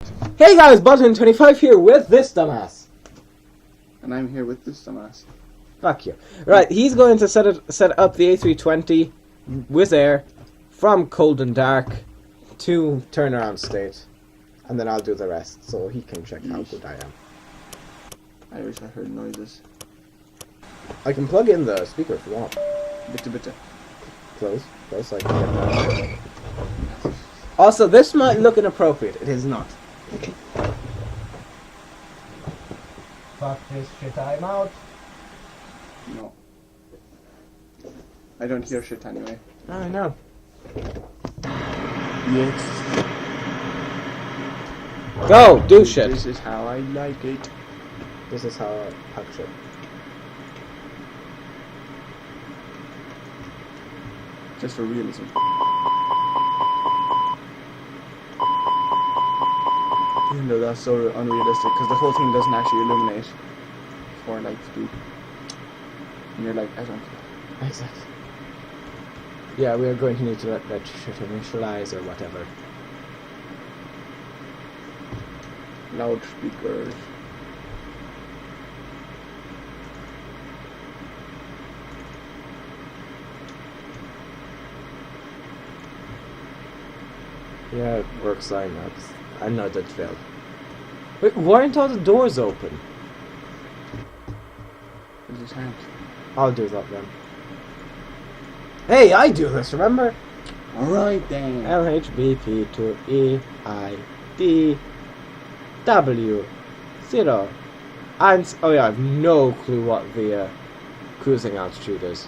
Hey guys, Budapest here with this dumbass. And I'm here with this dumbass. Fuck you. Right, he's going to set up the A320 Wizz Air from cold and dark to turnaround state. And then I'll do the rest, so he can check how good I am. I wish I heard noises. I can plug in the speaker if you want. Bitte. Close so I can get that. Also, this might look inappropriate. It is not. Fuck this shit, I'm out. No. I don't hear shit anyway. I know. Yes. Go, do shit. This is how I like it. This is how I pack shit. Just for realism. Even though that's so unrealistic, because the whole thing doesn't actually illuminate for light speed. And you're like, I don't care. Exactly. Yeah, we are going to need to let that shit initialize or whatever. Loudspeakers. Yeah, it works. I know that failed. Wait, why aren't all the doors open? It just can't. I'll do that then. Hey, I do this, remember? Alright then. LHBP to EID W 0. And oh yeah, I have no clue what the cruising altitude is.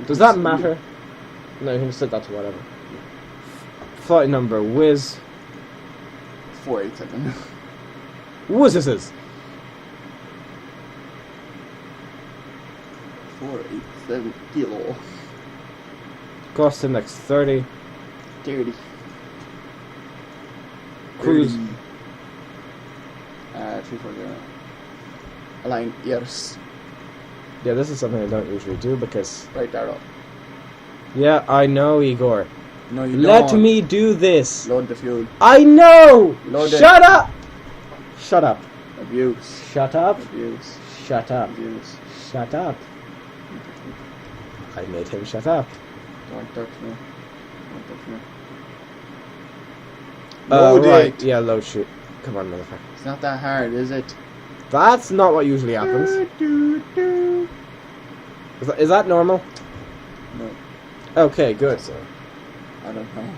Does that matter? No, you can set that to whatever. Flight number Wizz 487. Wizz 487 kilo. Cost index 30. 30. Cruise. 340. Align ears. Yeah, this is something I don't usually do because. Right there up. Yeah, I know, Igor. No, you Let don't. me do this. Load the fuel. I know. Load it. Shut up. Shut up. Abuse. Shut up. Abuse. Shut up. Abuse. Shut up. I made him shut up. Don't touch me. Don't touch me. Load Right. it. Yeah, load shoot. Come on, motherfucker. It's not that hard, is it? That's not what usually happens. Is that normal? No. Okay, good. So. I don't know.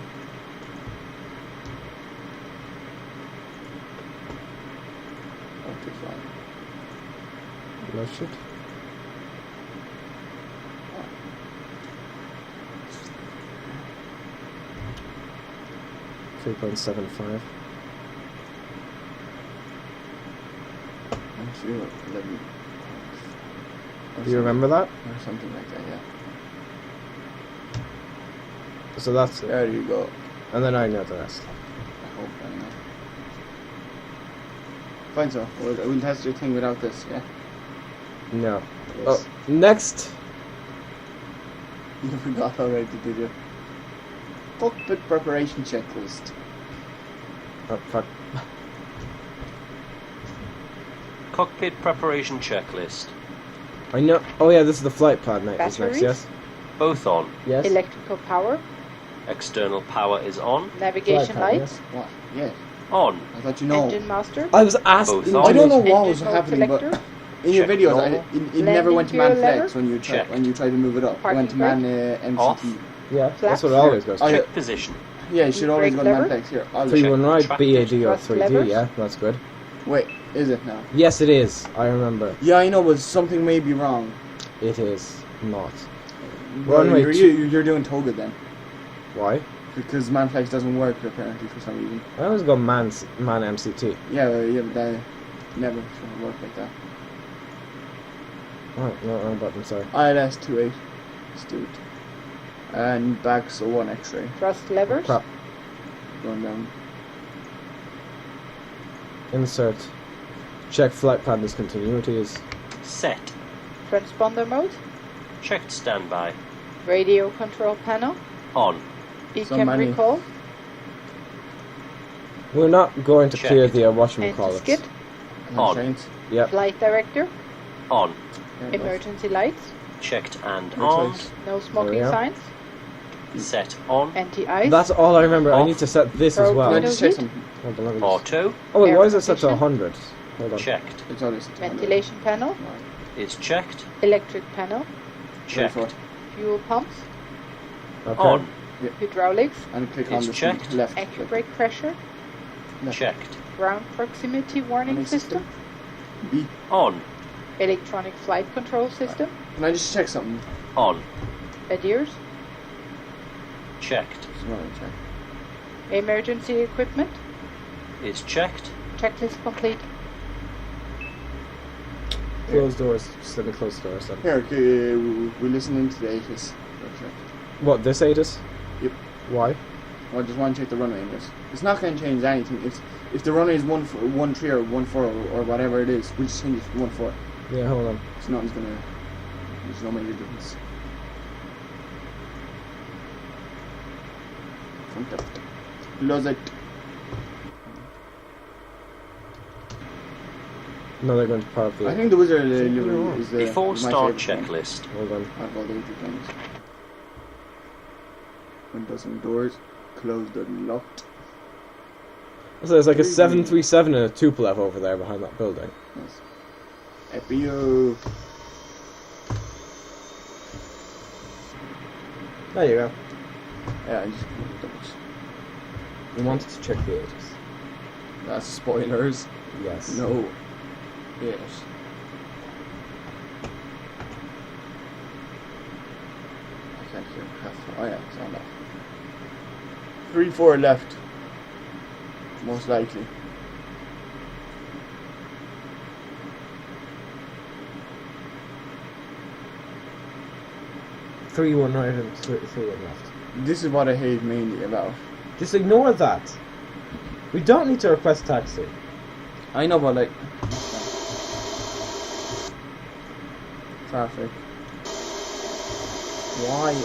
Okay, fine. Load shoot. Oh. 3.75. I'm sure 11. Do you remember that? Or something like that, yeah. So that's it. There you go. And then I know the rest. I hope I know. Fine, so we'll test your thing without this, yeah? No. Yes. Oh, next. You forgot already, did you? Cockpit preparation checklist. Oh, fuck. Cockpit preparation checklist. I know. Oh yeah, this is the flight plan. Is next, Batteries? yes. Both on. Yes. Electrical power, External power is on. navigation Flight plan, lights, What? Yeah. On. I thought you know. engine master, I was asking. Both on. I don't know what engine was mode happening, but selector, in your Check videos, normal. it never went to man Landing gear flex when you Checked. tried to move it up. It Parking went to man MCT. Off. Yeah, that's Flaps. what it always goes. Oh, to. yeah. Check position. Yeah, you should always Brake go to man lever. flex. Here, I'll 3-1 right, Track BAD or thrust 3D. levers. Yeah, that's good. Wait, is it now? Yes, it is. I remember. Yeah, I know, but something may be wrong. It is not. Well, Runway you're doing Toga then. Why? Because man flex doesn't work apparently for some reason. I always go man MCT. Yeah, but that never work like that. Right, no, wrong button. Sorry. ILS 28. Let's do it. And back, so 1 X-ray. thrust levers, Crap. Going down. Insert. Check flight plan discontinuities. Set. transponder mode, Checked standby. radio control panel, On. beacon many. recall, We're not going to Check. clear the whatchamacallit. Anti-skid. On. Constraints. Yep. Flight director. On. Fair enough. Emergency lights. Checked and No on. choice. No There smoking we are. signs. Set on. Anti-ice. That's all I remember. I Off. need to set this as Pro- well. Can I Window just check heat? something? Hold on, let me just- Auto. Oh wait, Air why is it set to condition? 100? Hold on. Checked. It's already set to 100. Ventilation panel. Is checked. Electric panel. Checked. 24. Fuel pumps. Okay. On. Hydraulics. And click on It's the checked. left. Anti-brake pressure. Left. Checked. Ground proximity warning Warning system. B. On. Electronic flight control system. Can I just check something? On. ADIRS. Checked. Just want to check. Emergency equipment. Is checked. Checklist complete. Close doors. Just let me close the doors then. Here, okay, we're listening to the ATIS. What, this ATIS? Yep. Why? I just want to check the runway in this. It's not going to change anything. If the runway is 1-3 or 1-4 or whatever it is, we just change it to 1-4. Yeah, hold on. So nothing's going to... There's no major difference. Front up. Close it. No, they're going to power up the... I think the wizard wrong. is Before my start favourite one. checklist. Hold on. Out of all the airplanes. Windows and doors. Closed and locked. So there's like a 737 and a Tupolev over there behind that building. Yes. FBO. There you go. Yeah, I just We wanted to check the ATIS. that's spoilers. Yes. No. Yes. I can't hear half. Oh yeah, it's on that. 3-4 left. Most likely. Three one right and three one left. This is what I hate mainly about. Just ignore that. We don't need to request taxi. I know, but like traffic. Why?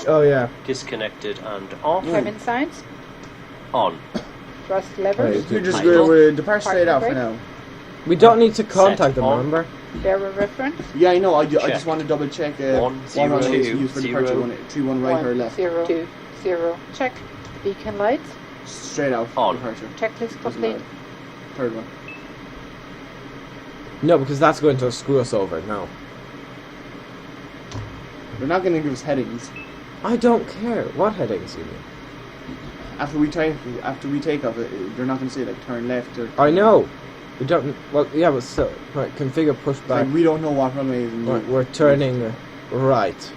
Oh yeah. Disconnected and off. Cabin signs. On. Thrust levers. Hey. You just Idle. go depart straight Parking out for brake. now. We don't need to contact them, on. remember? Bearer reference. Yeah, I know. I Check. just want to double check. 1, 0, one runway is 2, used for 0. departure. 3-1 right or left. 0, 2, 0. Check. Beacon lights. Straight out On. departure. Checklist Doesn't complete. matter. Third one. No, because that's going to screw us over. No. They're not going to give us headings I don't care. What headings you mean? after we take off. They're not going to say like turn left or. I know. We don't. Well, yeah, but still. Right, configure pushback. Like we don't know what runway is. Right, we're turning right.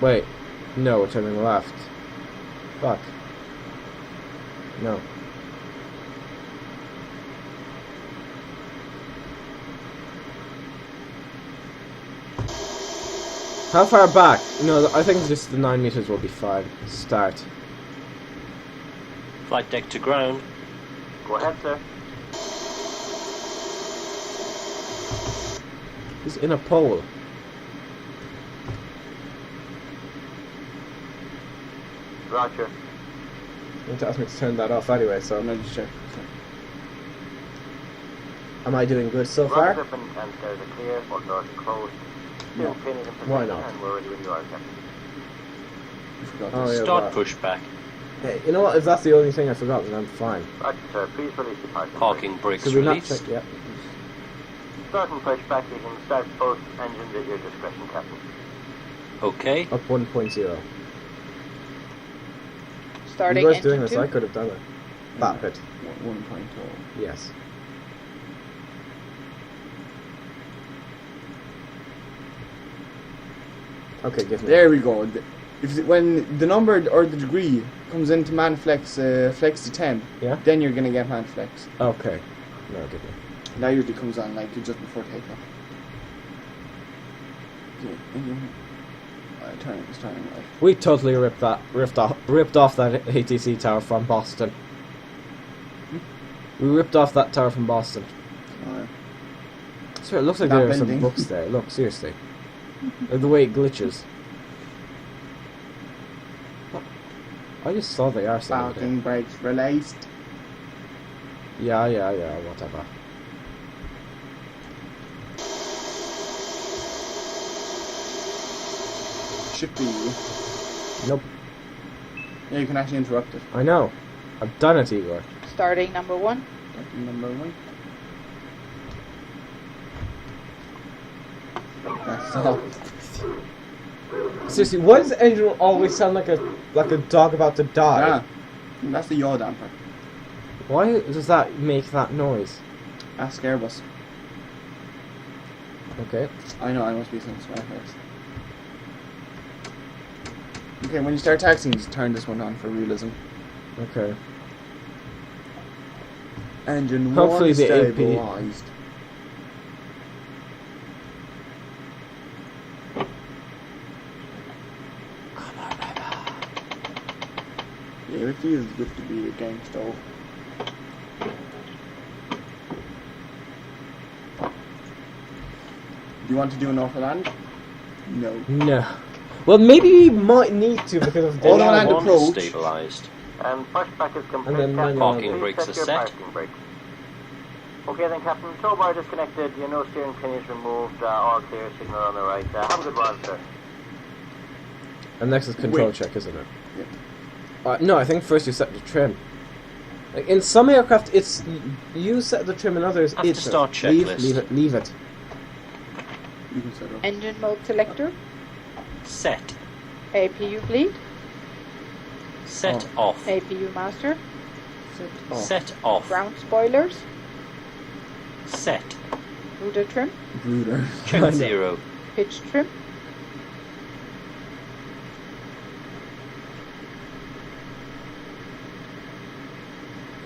Wait. No, we're turning left. Fuck. No. How far back? No, I think just the 9 meters will be fine. Start. Flight deck to ground. Go ahead, sir. He's in a pole. Roger. You need to ask me to turn that off anyway, so I'm going to just check. am I doing good so far? and stairs are clear, all doors are closed. Yeah. Why not? And we're ready when you are, Captain. I forgot Oh, this. yeah, Start right. pushback. Hey, you know what? If that's the only thing I forgot, then I'm fine. Roger, sir. Please release the parking brakes Should we not released. check? Yeah. Starting pushback, you can start both engines at your discretion, Captain. Okay. Up 1.0. Starting You guys engine doing this? 2. I could have done it. That bit. 1.0. Yes. Okay, give me. There we go. When the number or the degree comes into man flex to 10, Yeah? then you're gonna get man flex. Okay. No, give me. That usually comes on like just before takeoff. Okay, engine. It's turning right. We totally ripped off that ATC tower from Boston. We ripped off that tower from Boston. Alright. So it looks like That there are some building. books there. Look, seriously. Like the way it glitches. I just saw the arse over there. Parking brakes released. Yeah, whatever. Should be. Nope. Yeah, you can actually interrupt it. I know. I've done it, Igor. Starting number 1. Number 1. That's all. Seriously, why does the engine always sound like a dog about to die? Yeah. That's the yaw damper. Why does that make that noise? Ask Airbus. Okay. I know, I must be some smart face. Okay, when you start taxiing, just turn this one on for realism. Okay. Engine Hopefully 1 the AP stabilized. Yeah, it feels good to be a gangster. Do you want to do an overland? No. No. Well, maybe we might need to because of the Overland One approach. stabilized. And first back is complete. And then Captain. manual Please brakes set are your set. parking brakes. Okay then, Captain. Tow bar disconnected. Your nose steering pin is removed. All clear. Signal on the right. Have a good one, sir. And next is control Wait. check, isn't it? Yeah. No, I think first you set the trim. Like in some aircraft, it's you set the trim, in others After it's start leave checklist. leave it. You can set up. Engine mode selector. Set. APU bleed. Set off. APU master. Set off. Set off. Ground spoilers. Set. Rudder trim. Brooder. I Check know. 0. Pitch trim.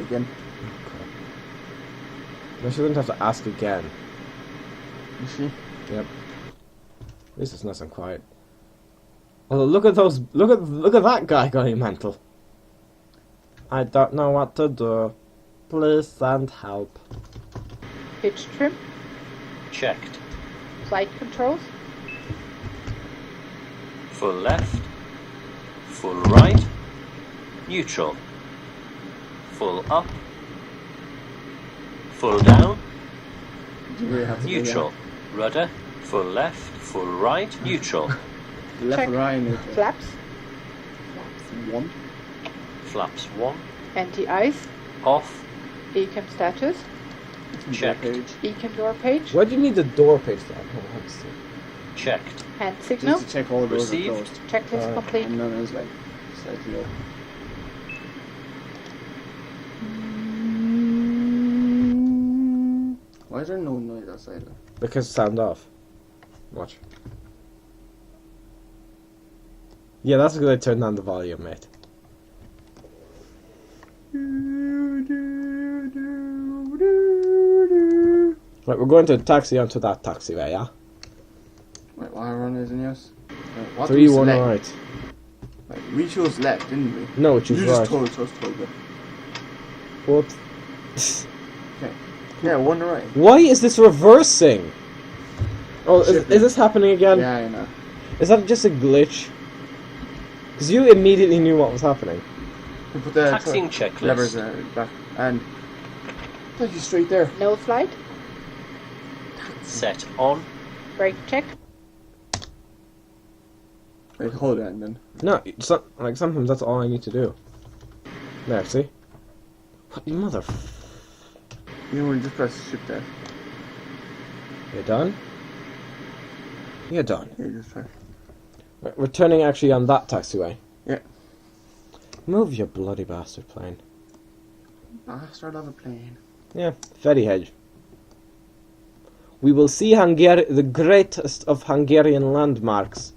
Again. I shouldn't have to ask again. You see? Yep. At least it's nice and quiet. Although look at those, look at that guy going mental. I don't know what to do. Please send help. Pitch trim. Checked. Flight controls. Full left. Full right. Neutral. Full up. Full down. Do you really have to do Neutral. Rudder. Full left. Full right. Neutral. that? Left Check. and right neutral. Flaps. One. Flaps 1. Anti-ice. Off. Beacon status. Checked. Page. Beacon door page. Why do you need the door page for that? Oh, that's it. Checked. Hand signal. Just to check all doors are Received. closed. Checklist complete. And none is like slightly up. Why is there no noise outside? Because sound off. Watch. Yeah, that's because I turned down the volume, mate. Right, we're going to taxi onto that taxiway, yeah? Wait, what run is in yours? What do we 3-1 select? right. Like, we chose left, didn't we? No, choose You right. just told us to it. What? Okay. Yeah, one right. Why is this reversing? Oh, is this happening again? Yeah, I know. Is that just a glitch? Because you immediately knew what was happening. We put the Taxiing checklist. levers back and take you straight there. No flight. Set on. Brake check. Wait, hold on then. No, like sometimes that's all I need to do. There, see? What, you mother... You want to just press shift there. You done? You're done. Yeah, just try. Right, we're turning actually on that taxiway. Yeah. Move your bloody bastard plane. Bastard of a plane. Yeah, very hedge. We will see the greatest of Hungarian landmarks,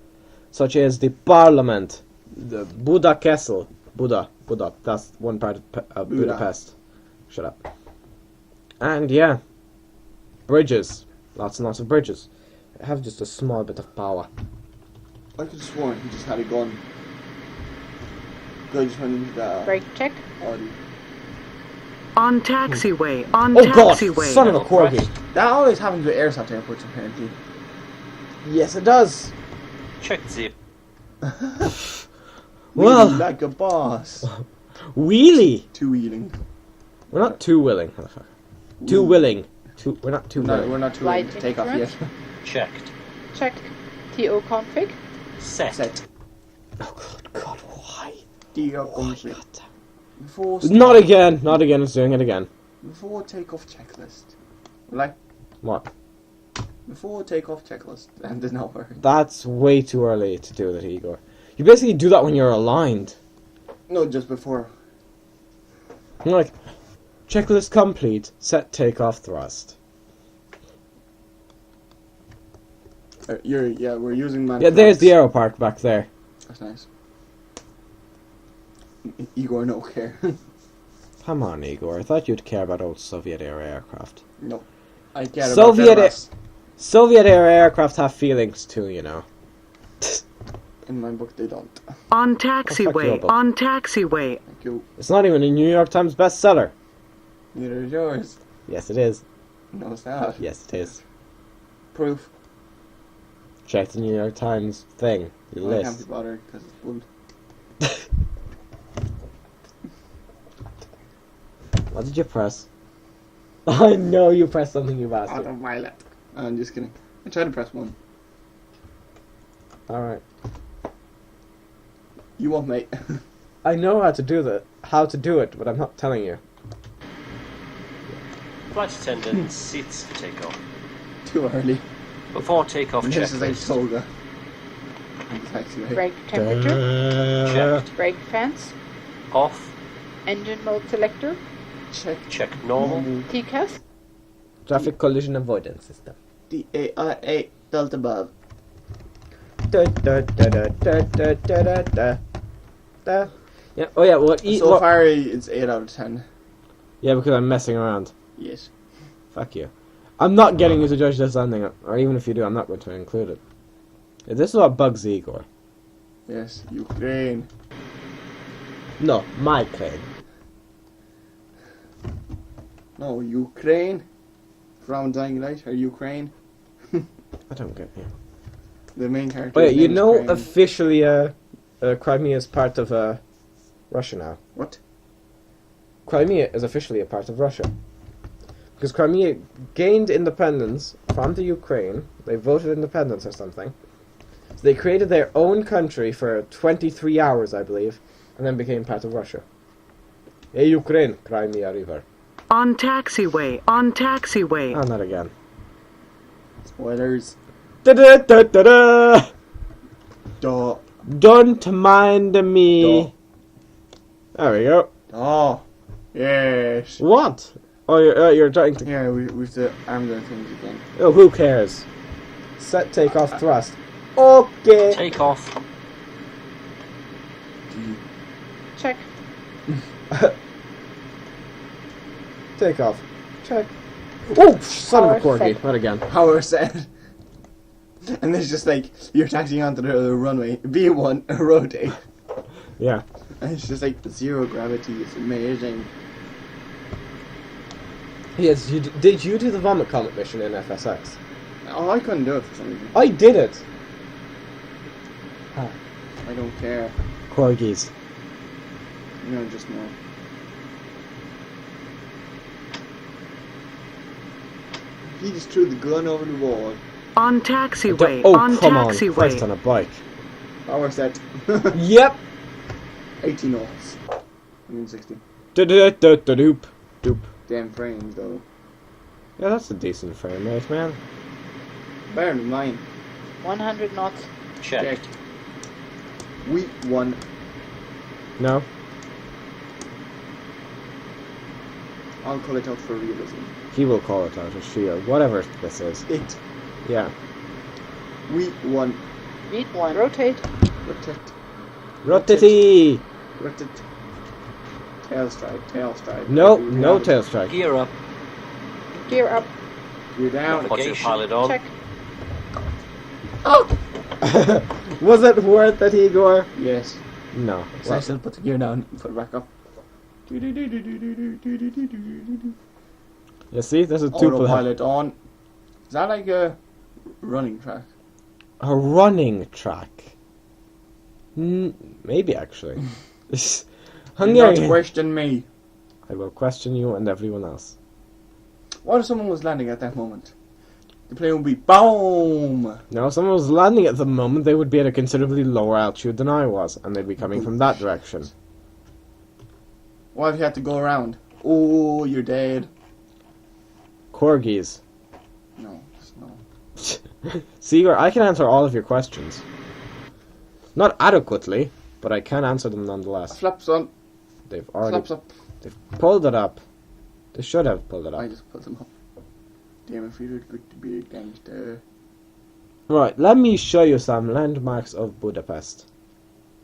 such as the Parliament, the Buda Castle. Buda, that's one part of Budapest. Shut up. And yeah, bridges. Lots and lots of bridges. I have just a small bit of power. I could have sworn he just had a gun. Guy just went into the Brake check. Audi. On taxiway, on Oh god, taxiway. son of a corgi. That always happens with airside airports apparently. Yes, it does. Check 0. Well. Wheelie like a boss. Wheelie! Two wheeling. We're not too willing, motherfucker. Too willing. We're not too No, willing. we're not too Flight willing to take off yet. insurance? Checked. Check. TO config. Set. Set. Oh, good God, why? DO Oh, config. God damn. Before Not again. Not again. It's doing it again. Before takeoff checklist. Like, What? before takeoff checklist. And did not work. That's way too early to do that, Igor. You basically do that when you're aligned. No, just before. You're like, checklist complete, set takeoff thrust. We're using man. Yeah, there's the aero park back there. That's nice. Igor, no care. Come on, Igor. I thought you'd care about old Soviet era aircraft. No. I care Soviet about Belarus. Soviet era aircraft have feelings too, you know. In my book, they don't. On fuck your taxiway. book. On taxiway. Thank you. It's not even a New York Times bestseller. Neither is yours. Yes, it is. No, it's not. Yes, it is. Proof. Check the New York Times thing. The I can't be list. bothered because it's bull. What did you press? I know you pressed something, you bastard. Autopilot. I'm just kidding. I tried to press one. Alright. You won't, mate. I know how to do it, but I'm not telling you. Flight attendant, seats for takeoff. Too early. Before takeoff This is like checklist. Toga. Taxiway. Brake temperature. Checked. Brake fence. Off. Engine mode selector. Check. Check normal. TCAS. Traffic collision avoidance system. DAIA Delta above. Da, da, da, da, da, da, da, da, da. Yeah. Oh yeah. Well, So far, it's 8 out of 10. Yeah, because I'm messing around. Yes. Fuck you. I'm not getting you to judge this landing, or even if you do, I'm not going to include it. Yeah, this is what bugs Igor. Yes. Ukraine. No, my plane. No, Ukraine. From Dying Light or Ukraine. I don't get you. The main character. Oh yeah, you name's know Ukraine. officially, Crimea is part of Russia now. What? Crimea is officially a part of Russia. Because Crimea gained independence from the Ukraine. They voted independence or something. So they created their own country for 23 hours, I believe, and then became part of Russia. Hey, Ukraine, Crimea River. On taxiway. On taxiway. Oh, not again. Spoilers. Da-da-da-da-da! Duh. Don't mind me. There we go. Oh. Yes. What? Oh, you're trying to... Yeah, we have to arm the things again. Oh, who cares? Set takeoff thrust. Okay. Takeoff. Check. Takeoff. Check. Oh, son of a Power corgi. set. Not again. Power set. And it's just like, you're taxiing onto the runway. B1, rotate. Yeah. And it's just like zero gravity. It's amazing. Yes, did you do the vomit comet mission in FSX? Oh, I couldn't do it for some reason. I did it. I don't care. Corgis. No, just no. He just threw the gun over the wall. On taxiway. Oh, On come on. Christ on taxiway. a bike. Power set. Yep. 80 knots. I mean 60. Doop. Doop. Damn frames though. Yeah, that's a decent frame rate, man. Better than mine. 100 knots. Checked. We won. No? I'll call it out for realism. He will call it out, or she, or whatever this is. It. Yeah. We won. Beat 1. Rotate. Rotate. Rotati! Rotate. Tail strike. Tail strike. No, Gear no down. tail strike. Gear up. Gear up. Gear down. What's your pilot on? Check. Was it worth it, Igor? Yes. No. So I still put the gear down and put it back up. You see, this is two Autopilot on. Is that like a running track? A running track. Maybe actually. Do not Hungarian. question me. I will question you and everyone else. What if someone was landing at that moment? The plane would be boom. Now, if someone was landing at the moment, they would be at a considerably lower altitude than I was, and they'd be coming from that direction. What if you had to go around? Oh, you're dead. Corgis. No, just no. See, Igor, I can answer all of your questions. Not adequately, but I can answer them nonetheless. Flaps on. They've already Flaps up. they've pulled it up. They should have pulled it I up. just put them up. Damn, it feels good to be a gangster. Right, let me show you some landmarks of Budapest.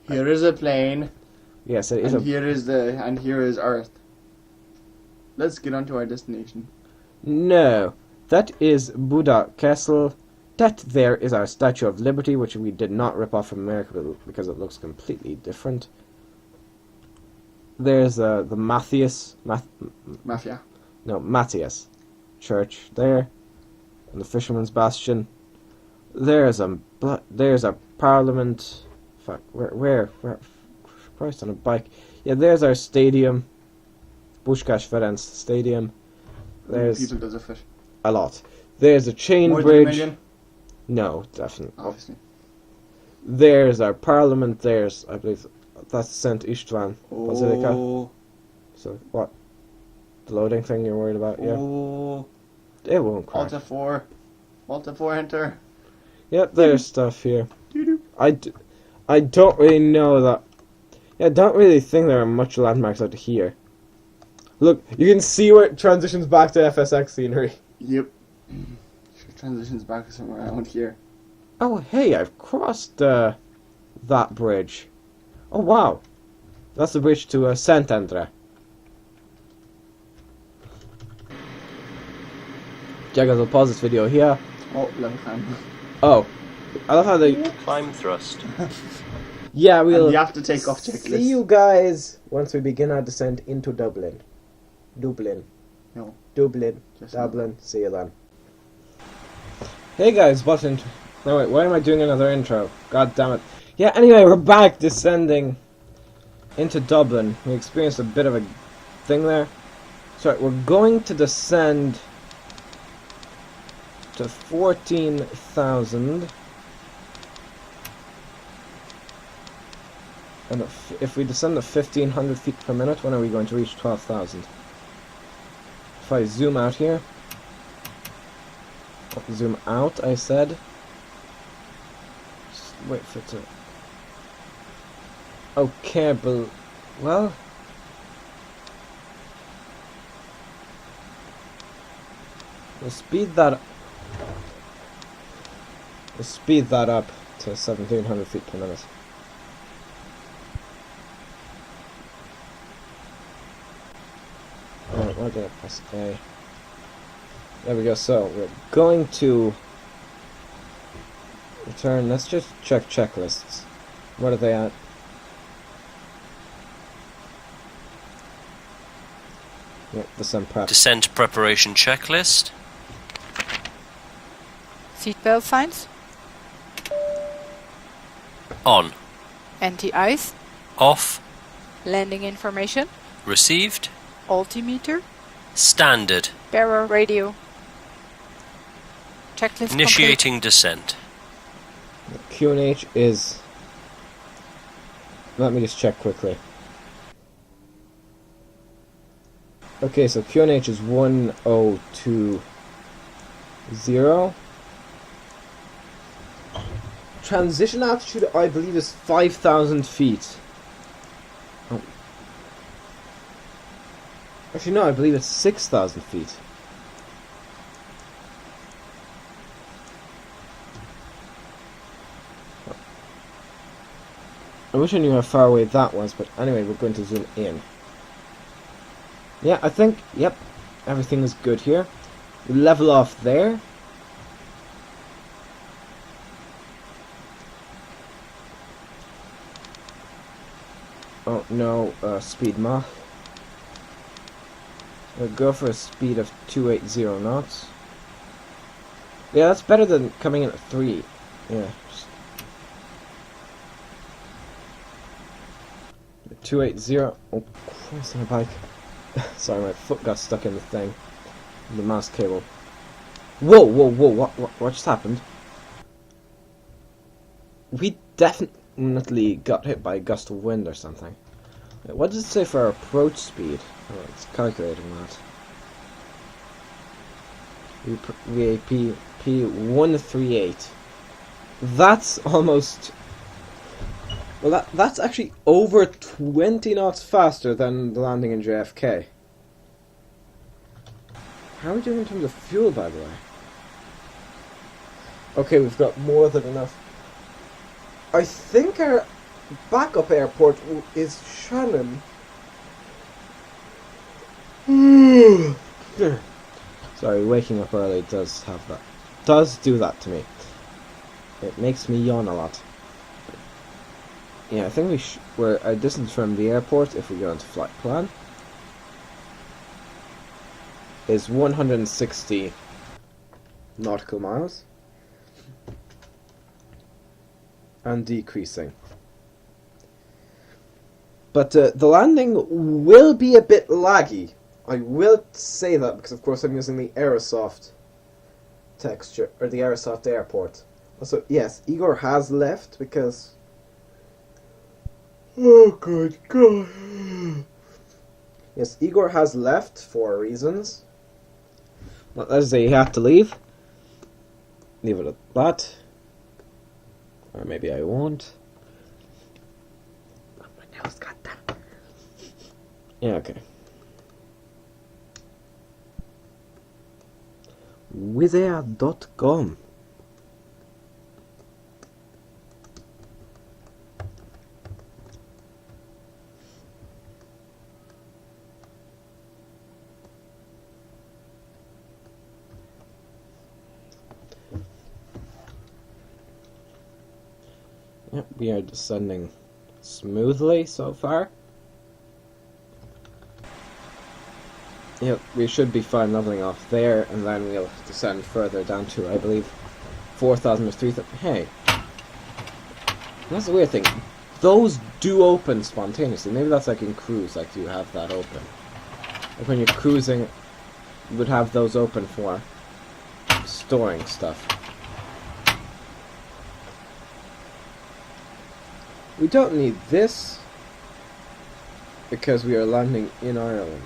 Here is a plane. Yes, it is And here is Earth. Let's get on to our destination. No, that is Buda Castle. That there is our Statue of Liberty, which we did not rip off from America because it looks completely different. There's the Matthias Church there, and the Fisherman's Bastion. There's a Parliament. Fuck, where? Christ, on a bike. Yeah, there's our stadium, Puskás Ferenc Stadium. There's people does it fit? a lot. There's a chain More than a bridge. million? No, definitely. Obviously. There's our Parliament. There's, I believe, that's St. István Basilica. Oh. So what? The loading thing you're worried about? Yeah. Oh. It won't crack. Malta 4 enter. Yep, there's stuff here. Doo-doo. I don't really know that. Yeah, I don't really think there are much landmarks out here. Look, you can see where it transitions back to FSX scenery. Yep. Sure, transitions back somewhere around here. Oh, hey, I've crossed that bridge. Oh, wow. That's the bridge to Sant Andre. Jack, I'll pause this video here. Oh, level climb. Oh, I love how they... Climb thrust. Yeah, we'll And you have to take off checklist. see you guys once we begin our descent into Dublin. Dublin. No. Dublin. Just Dublin. See you then. Hey guys, what intro? No wait, why am I doing another intro? God damn it. Yeah, anyway, we're back descending into Dublin. We experienced a bit of a thing there. Sorry, we're going to descend to 14,000. And if we descend to 1,500 feet per minute, when are we going to reach 12,000? If I zoom out here, zoom out, I said. Just wait for it to... Okay, but... well... we'll speed that up. We'll speed that up to 1,700 feet per minute. Alright, why did I press A? There we go, so we're going to return. Let's just check checklists. What are they at? Yep, the sun prep. Descent preparation checklist. Seatbelt signs. On. Anti-ice. Off. Landing information. Received. Altimeter. Standard. Bearer radio. Checklist Initiating descent. QNH is... let me just check quickly. Okay, so QNH is 1020. Transition altitude, I believe, is 5,000 feet. Oh. Actually, no, I believe it's 6,000 feet. I wish I knew how far away that was, but anyway, we're going to zoom in. Yeah, I think, yep, everything is good here. We level off there. Oh, no, speed Mach. We'll go for a speed of 280 knots. Yeah, that's better than coming in at 3. Yeah. 280. Oh, Christ on a bike. Sorry, my foot got stuck in the thing. The mouse cable. Whoa, whoa, whoa, what just happened? We definitely got hit by a gust of wind or something. What does it say for our approach speed? Oh, it's calculating that. VAP P138. That's almost... Well, that's actually over 20 knots faster than the landing in JFK. How are we doing in terms of fuel, by the way? Okay, we've got more than enough. I think our backup airport is Shannon. Sorry, waking up early does do that to me. It makes me yawn a lot. Yeah, I think we're a distance from the airport, if we go into flight plan, is 160 nautical miles. And decreasing. But the landing will be a bit laggy. I will say that because, of course, I'm using the Aerosoft texture, or the Aerosoft airport. Also, yes, Igor has left because... Oh, good God. Yes, Igor has left for reasons. Well, let's say he had to leave. Leave it at that. Or maybe I won't. Oh, my nose got that. Yeah, okay. Wizzair.com. Yep, we are descending smoothly so far. Yep, we should be fine leveling off there, and then we'll descend further down to, I believe, 4,000 or 3,000. Hey, that's the weird thing. Those do open spontaneously. Maybe that's like in cruise, like you have that open. Like when you're cruising, you would have those open for storing stuff. We don't need this because we are landing in Ireland.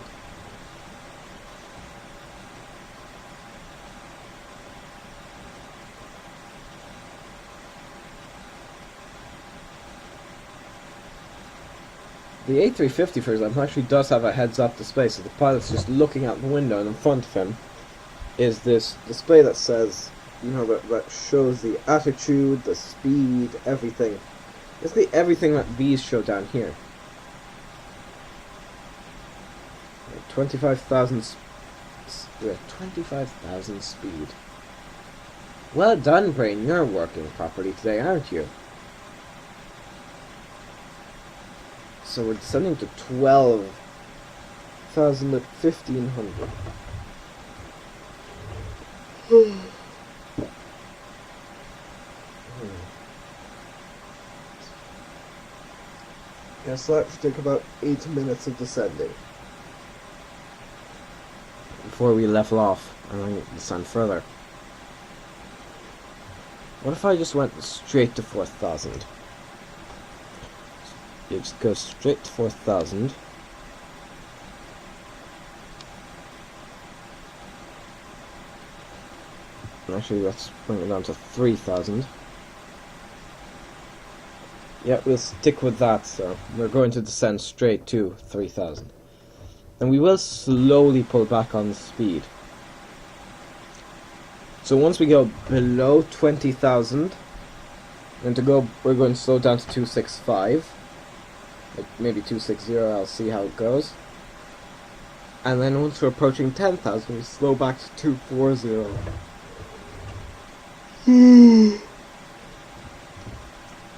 The A350, for example, actually does have a heads-up display, so the pilot's just looking out the window, and in front of him is this display that says, you know, that shows the attitude, the speed, everything. Basically everything that these show down here. 25,000 speed. Well done, brain. You're working properly today, aren't you? So we're descending to 12,000 at 1,500. Yes, so that should take about 8 minutes of descending. Before we level off and then descend further. What if I just went straight to 4,000? You just go straight to 4,000. Actually, let's bring it down to 3,000. Yeah, we'll stick with that, so we're going to descend straight to 3,000. And we will slowly pull back on the speed. So once we go below 20,000, we're going to slow down to 265. Like maybe 260, I'll see how it goes. And then once we're approaching 10,000, we slow back to 240.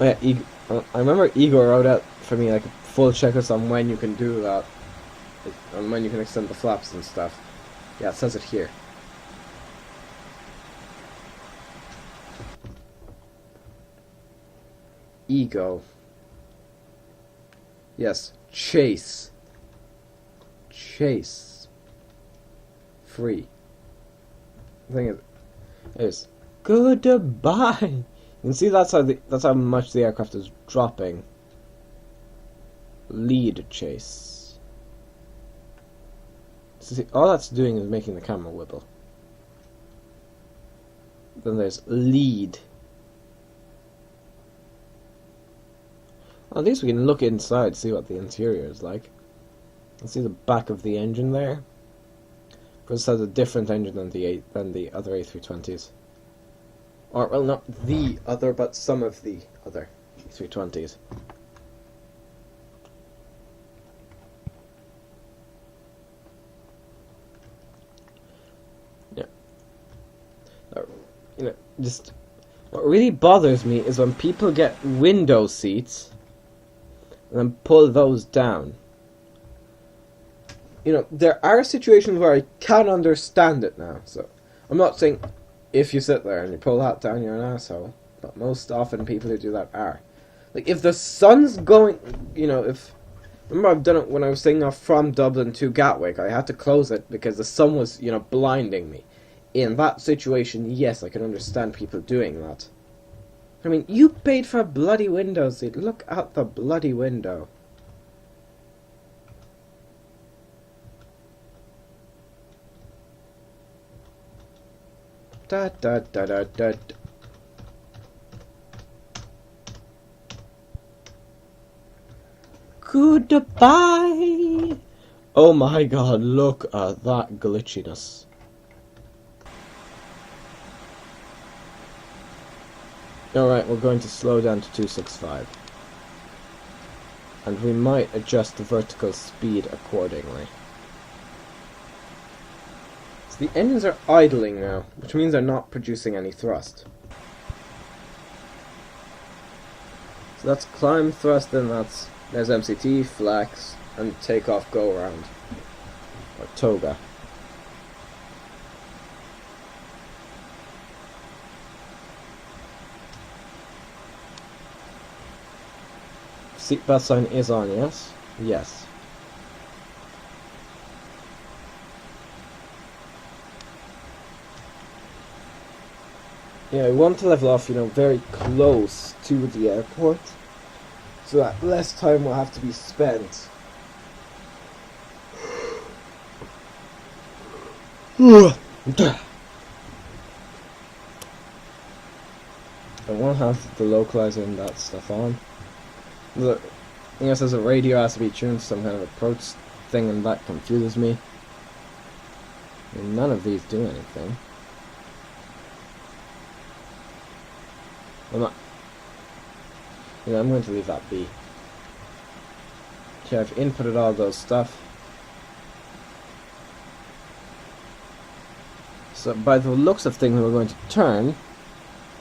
Oh yeah, I remember Igor wrote out for me like a full checklist on when you can do that, like, on when you can extend the flaps and stuff. Yeah, it says it here. Ego. Yes, Chase. Chase. Free. The thing is goodbye. You can see that's how much the aircraft is dropping. Lead chase. So see, all that's doing is making the camera wibble. Then there's lead. At least we can look inside, see what the interior is like. You see the back of the engine there. This has a different engine than the other A320s. Or, well, not the other, but some of the other A320s. Yeah. You know, just what really bothers me is when people get window seats and then pull those down. You know, there are situations where I can understand it now. So, I'm not saying if you sit there and you pull that down, you're an asshole. But most often people who do that are. Like, if the sun's going, you know, remember I've done it when I was taking off from Dublin to Gatwick. I had to close it because the sun was, you know, blinding me. In that situation, yes, I can understand people doing that. I mean, you paid for a bloody window seat. Look out the bloody window. Da da da da da. Goodbye. Oh my god, look at that glitchiness. Alright, we're going to slow down to 265. And we might adjust the vertical speed accordingly. So the engines are idling now, which means they're not producing any thrust. So that's climb thrust, then there's MCT, flex, and takeoff go around. Or toga. Seatbelt sign is on, yes? Yes. Yeah, I want to level off, you know, very close to the airport, so that less time will have to be spent. I won't have the localizing that stuff on. Look, I guess there's a radio has to be tuned to some kind of approach thing, and that confuses me. I mean, none of these do anything. I'm going to leave that be. Okay, I've inputted all those stuff. So by the looks of things, we're going to turn,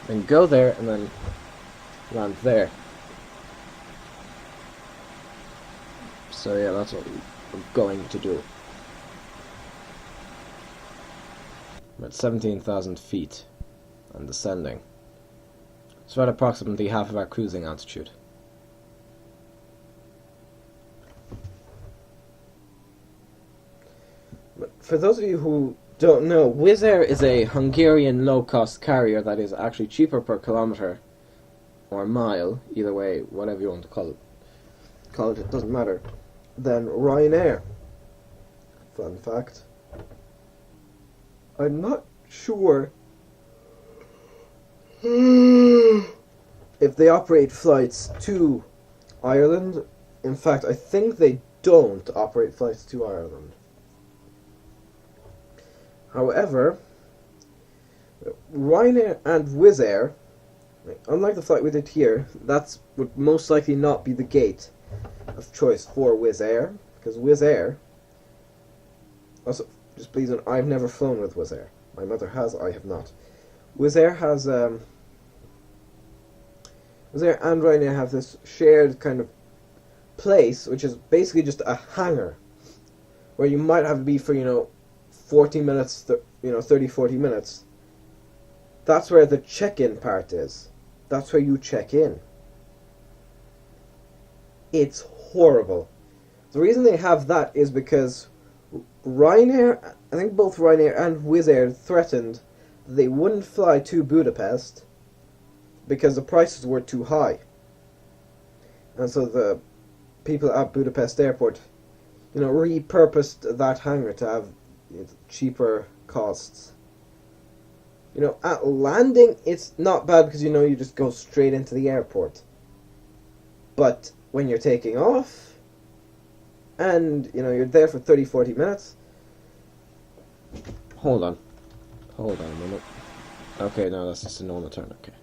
then go there, and then land there. So yeah, that's what we're going to do. We're at 17,000 feet and descending. It's about approximately half of our cruising altitude. But for those of you who don't know, Wizz Air is a Hungarian low-cost carrier that is actually cheaper per kilometer or mile, either way, whatever you want to call it, it doesn't matter, than Ryanair. Fun fact. I'm not sure if they operate flights to Ireland. In fact, I think they don't operate flights to Ireland. However, Ryanair and Wizz Air, unlike the flight we did here, that would most likely not be the gate of choice for Wizz Air, because Wizz Air, also, just please note, I've never flown with Wizz Air. My mother has, I have not. Wizz Air has, Wizz Air and Ryanair have this shared kind of place, which is basically just a hangar, where you might have to be for, 40 minutes, 30, 40 minutes. That's where the check-in part is. That's where you check in. It's horrible. The reason they have that is because Ryanair, I think both Ryanair and Wizz Air threatened that they wouldn't fly to Budapest because the prices were too high. And so the people at Budapest airport, repurposed that hangar to have cheaper costs. At landing, it's not bad because, you just go straight into the airport. But when you're taking off, and, you're there for 30, 40 minutes. Hold on a minute. Okay, no, that's just a normal turn, okay.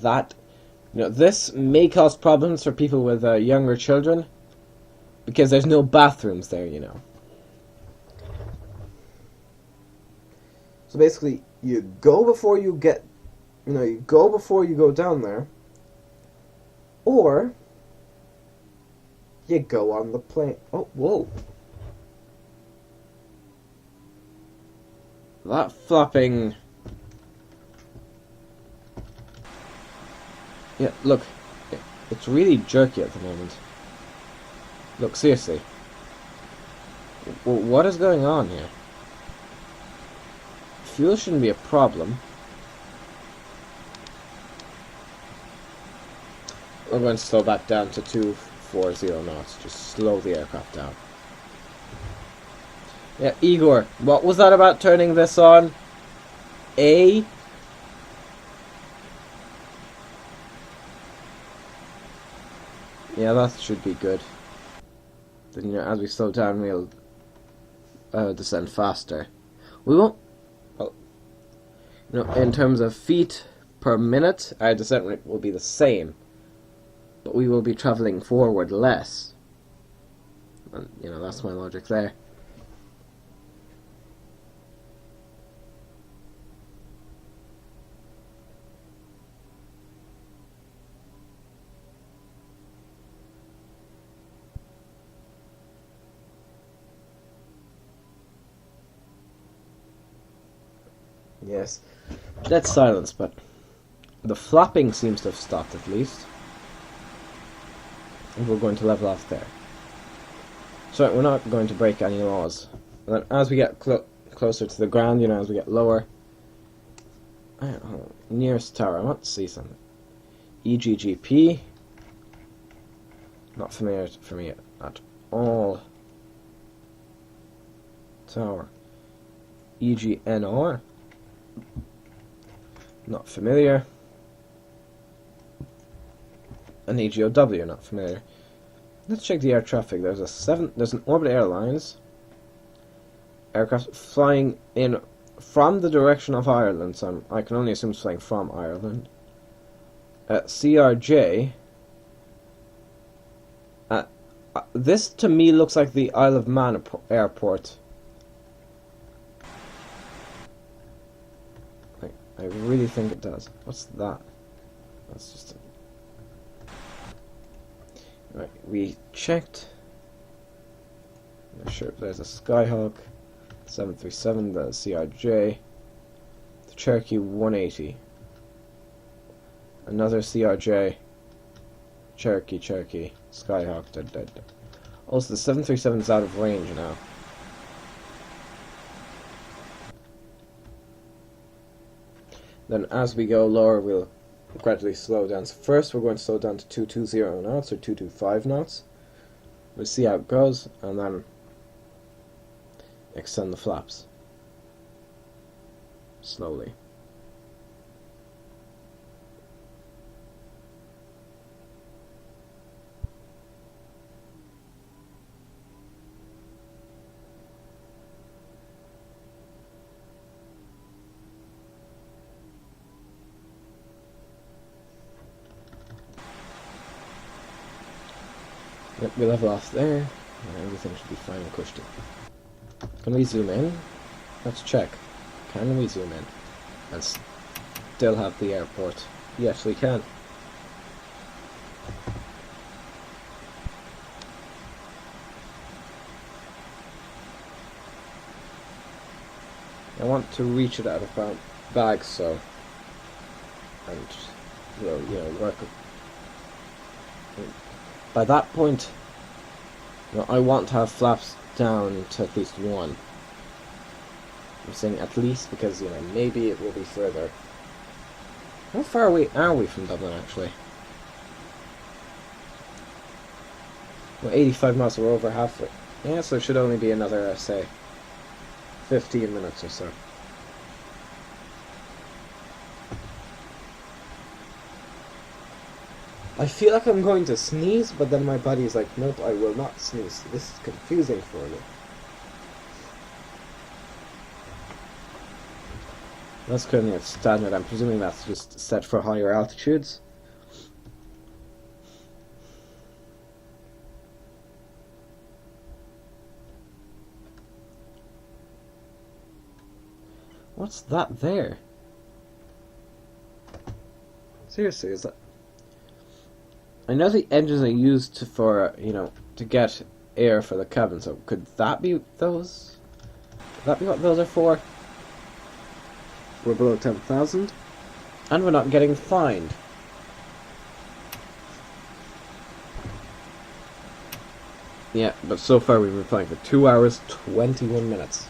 That, this may cause problems for people with younger children, because there's no bathrooms there, So basically, you go before you get, you go before you go down there, or you go on the plane. Oh, whoa. That flapping... Yeah, look. It's really jerky at the moment. Look, seriously. What is going on here? Fuel shouldn't be a problem. We're going to slow back down to 240 knots. Just slow the aircraft down. Yeah, Igor, what was that about turning this on? A? Yeah, that should be good. Then, as we slow down, we'll descend faster. We won't... Well, in terms of feet per minute, our descent rate will be the same. But we will be travelling forward less. And, that's my logic there. Yes, dead silence, but the flapping seems to have stopped at least. And we're going to level off there. So we're not going to break any laws. And then as we get closer to the ground, as we get lower... nearest tower, I want to see something. EGGP. Not familiar for me at all. Tower. EGNR. Not familiar. An EGOW, not familiar. Let's check the air traffic. There's an Orbit Airlines aircraft flying in from the direction of Ireland, so I can only assume it's flying from Ireland. CRJ. This to me looks like the Isle of Man airport. I really think it does. What's that? That's just right, we checked. I'm not sure if there's a Skyhawk, 737, the CRJ, the Cherokee 180, another CRJ, Cherokee, Skyhawk, dead. Also, the 737 is out of range now. Then as we go lower, we'll gradually slow down. So first we're going to slow down to 220 knots or 225 knots. We'll see how it goes, and then extend the flaps slowly. Yep, we level off there, and everything should be fine and cushy. Can we zoom in? Let's check. Can we zoom in? And still have the airport? Yes, we can. I want to reach it out of bags, so... and, work by that point, you know, I want to have flaps down to at least 1. I'm saying at least because, you know, maybe it will be further. How far away are we from Dublin, actually? Well, 85 miles, so we're over halfway. Yeah, so it should only be another, say, 15 minutes or so. I feel like I'm going to sneeze, but then my body's like, nope, I will not sneeze. This is confusing for me. That's currently at standard. I'm presuming that's just set for higher altitudes. What's that there? Seriously, is that... I know the engines are used for, you know, to get air for the cabin, so could that be those? Could that be what those are for? We're below 10,000. And we're not getting fined. Yeah, but so far we've been flying for 2 hours, 21 minutes.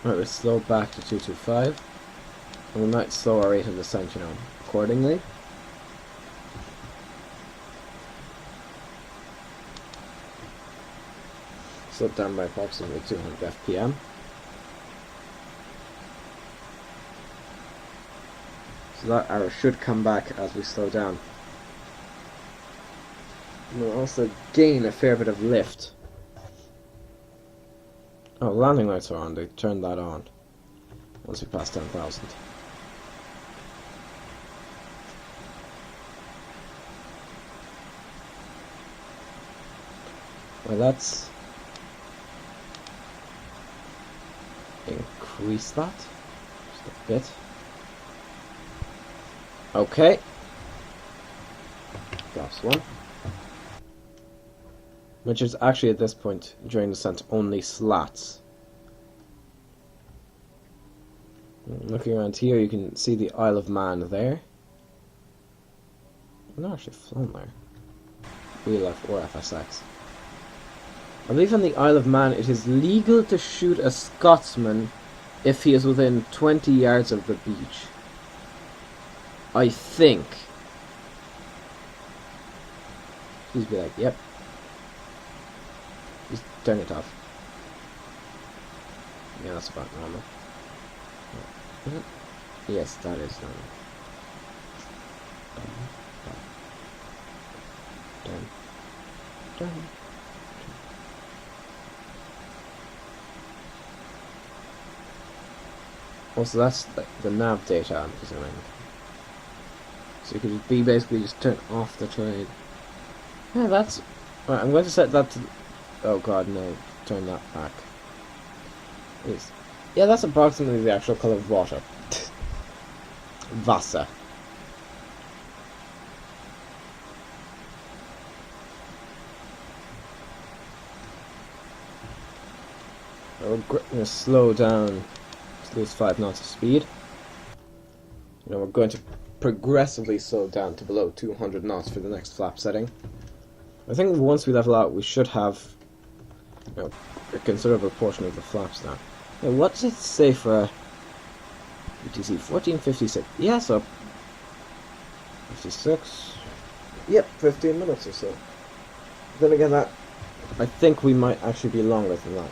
Right, we're slow back to 225. And we might slow our rate of descent, you know, accordingly. Slow down by approximately 200 FPM. So that arrow should come back as we slow down. We'll also gain a fair bit of lift. Oh, landing lights are on. They turned that on once we pass 10,000. Well, let's increase that just a bit. Okay. Drops 1. Which is actually at this point during descent only slats. Looking around here, you can see the Isle of Man there. I've not actually flown there. VLF or FSX. I believe on the Isle of Man it is legal to shoot a Scotsman if he is within 20 yards of the beach. I think. Please be like, yep. Just turn it off. Yeah, that's about normal. Is it? Yes, that is normal. Done. Also, that's the nav data, I'm presuming. So you could be basically just turn off the trade. Yeah, that's... Right, I'm going to set that to... Oh god, no. Turn that back. Please. Yeah, that's approximately the actual colour of water. Wasser. We're going to slow down to lose 5 knots of speed. You know, we're going to progressively slow down to below 200 knots for the next flap setting. I think once we level out, we should have, you know, a considerable portion of the flaps now. Yeah, what does it say for UTC 1456? Yeah, so 56. Yep, 15 minutes or so. Then again, that I think we might actually be longer than that.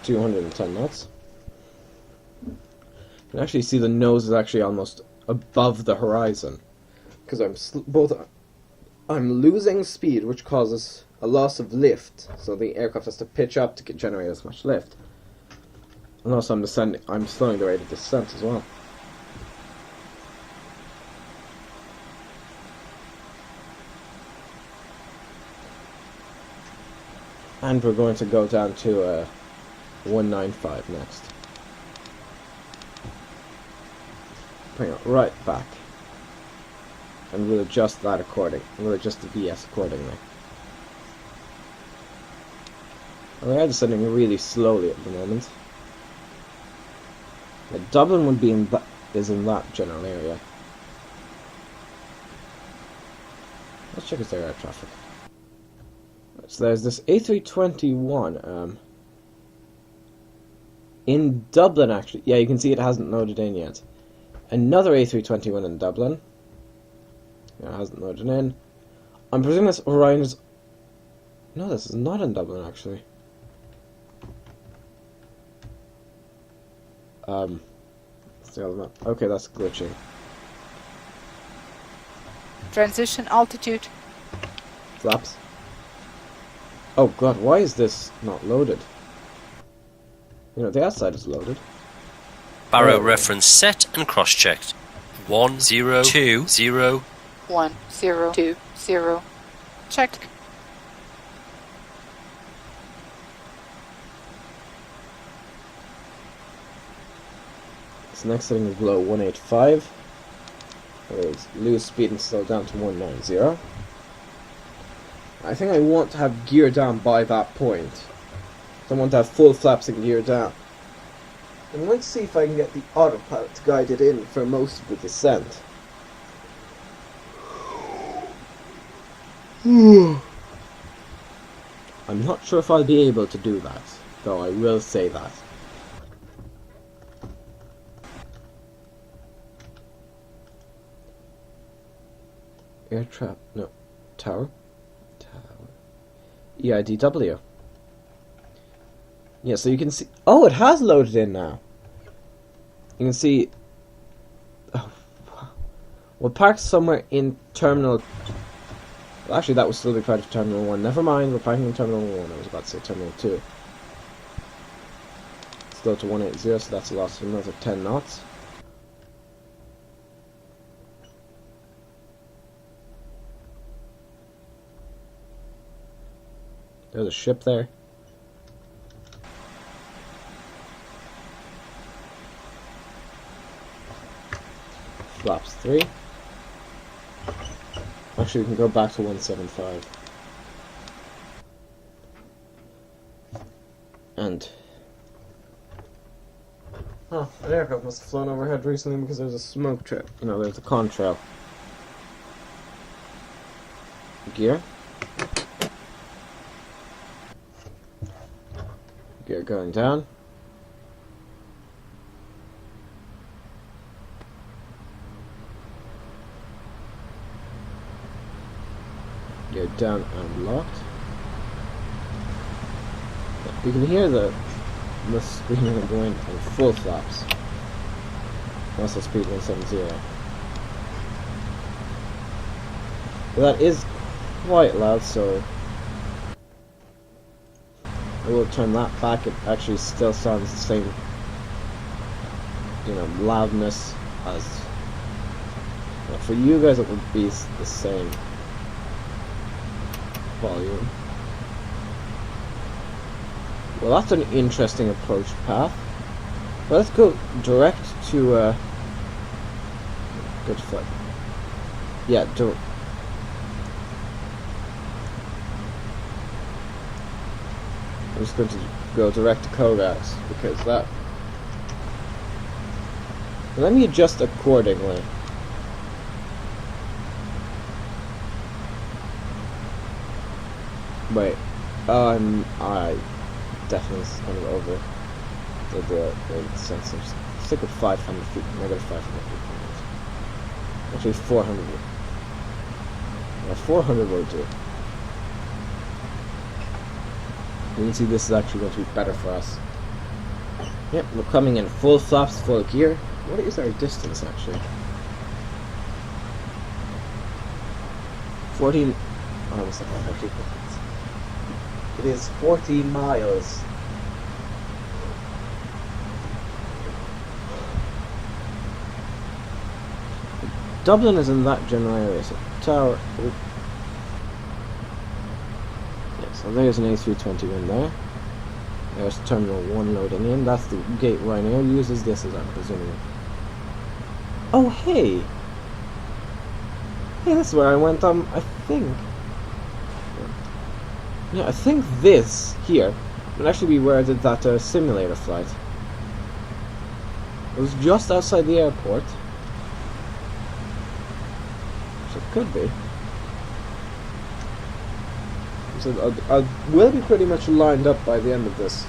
$210 knots. You can actually see the nose is actually almost above the horizon, because I'm losing speed, which causes a loss of lift. So the aircraft has to pitch up to generate as much lift. And also I'm slowing the rate of descent as well. And we're going to go down to 195 next. Bring it right back. And we'll adjust that accordingly. We'll adjust the VS accordingly. And we are descending really slowly at the moment. But Dublin would be is in that general area. Let's check if there are traffic. So there's this A321 in Dublin actually. Yeah, you can see it hasn't loaded in yet. Another A321 in Dublin. Yeah, it hasn't loaded in. I'm presuming this Orion is... No, this is not in Dublin actually. Okay, that's glitching. Transition altitude. Flaps. Oh god, why is this not loaded? You know, the outside is loaded. Barrow reference set and cross-checked. 1020. 1020. Check. This next setting is below 185. Lose speed and slow down to 190. I think I want to have gear down by that point. I want to have full flaps and gear down. I'm going to see if I can get the autopilot to guide it in for most of the descent. I'm not sure if I'll be able to do that, though I will say that. Air trap, no, tower, EIDW. Yeah, so you can see, oh, it has loaded in now. You can see, oh, we'll park somewhere in Terminal, well, actually that would still be part of Terminal 1, never mind, we're parking in Terminal 1, I was about to say Terminal 2. Let's go to 180, so that's a loss of another 10 knots. There's a ship there. Flaps 3. Actually, we can go back to 175. And... oh, an aircraft must have flown overhead recently because there's a smoke trail. You know, there's a contrail. Gear. Gear going down. Gear down and locked. You can hear the screaming and going on full flaps. Also speed 170. But that is quite loud, so I will turn that back. It actually still sounds the same, you know, loudness as, well, for you guys it would be the same volume. Well, that's an interesting approach path. But let's go direct to good foot. Yeah, I'm just going to go direct to Kogax because that. Let me adjust accordingly. Wait, I definitely went over the sensors. Stick with 500 feet, negative 500 feet. Actually, 400. Yeah, 400 will do. You can see this is actually going to be better for us. Yep, we're coming in full flaps, full gear. What is our distance actually? 14. Oh, almost like 40. It is 40 miles. Dublin is in that general area, so tower. Yes. So there's an A320 in there. There's Terminal 1 loading in. That's the gate Ryanair uses this as I'm presuming. Oh, hey! Hey, this is where I went, I think. Yeah, I think this, here, would actually be where I did that simulator flight. It was just outside the airport. So it could be. So I will be pretty much lined up by the end of this,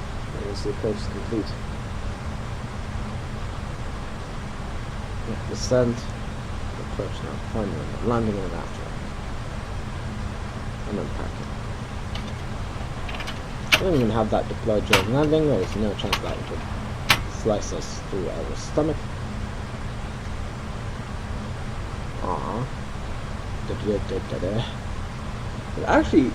once the approach is complete. Yeah, descent, approach now, finally, landing in it after. And then parking. I don't even have that deployed during landing, there's no chance that it would slice us through our stomach. Aww. But actually,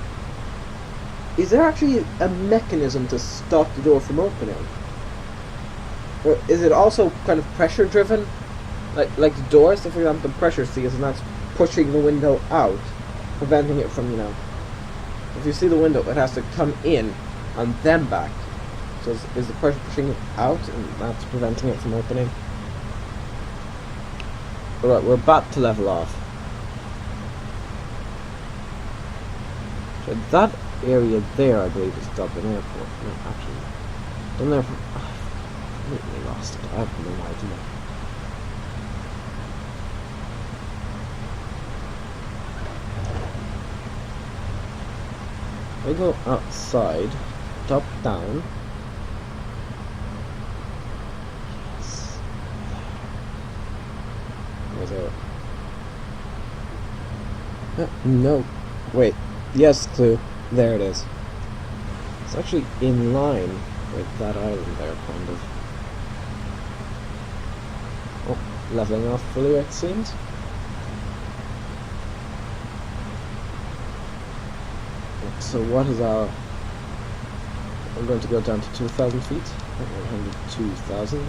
is there actually a mechanism to stop the door from opening? Or is it also kind of pressure driven? Like the door, so for example the pressure seals, and that's pushing the window out, preventing it from, you know, if you see the window it has to come in and then back. So is the pressure pushing it out and that's preventing it from opening? Alright, we're about to level off. So that area there, I believe, is Dublin Airport. No, actually, Dublin Airport. I completely lost it. I have no idea. I go outside, top down. Yes. Where's it? No. Wait. Yes, clue. There it is. It's actually in line with that island there, kind of. Oh, leveling off fully, it seems. So what is our... I'm going to go down to 2,000 feet. 102,000.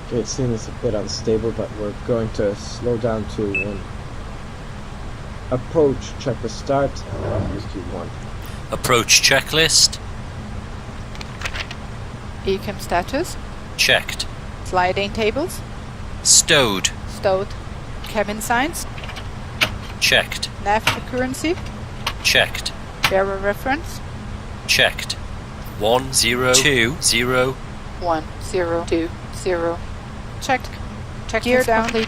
Okay, it seems a bit unstable, but we're going to slow down to 1. Approach, check the start, use Q1. Approach checklist. Ecam status. Checked. Sliding tables. Stowed. Stowed. Cabin signs. Checked. Nav accuracy. Checked. Bearer reference. Checked. 1020. 1020. Checked. Check gear down. Complete.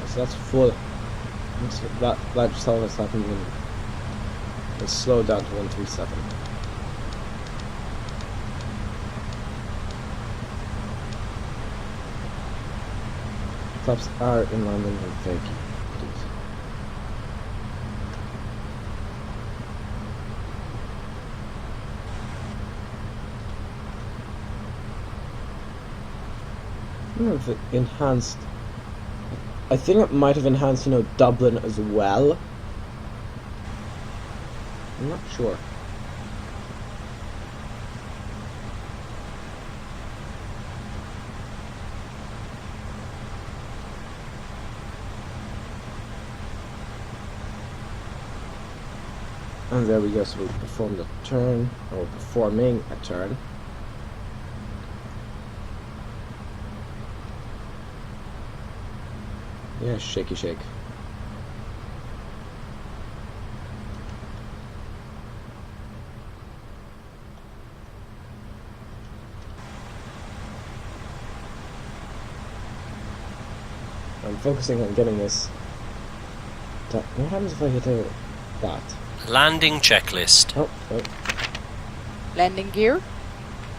So that's full. That just all this happened when it's slowed down to 137. Flaps are in landing and fake. I don't know if it enhanced. I think it might have enhanced, you know, Dublin as well. I'm not sure. And there we go, so we performed a turn, or performing a turn. Yeah, shaky shake. I'm focusing on getting this. What happens if I hit that? Landing checklist. Oh. Landing gear.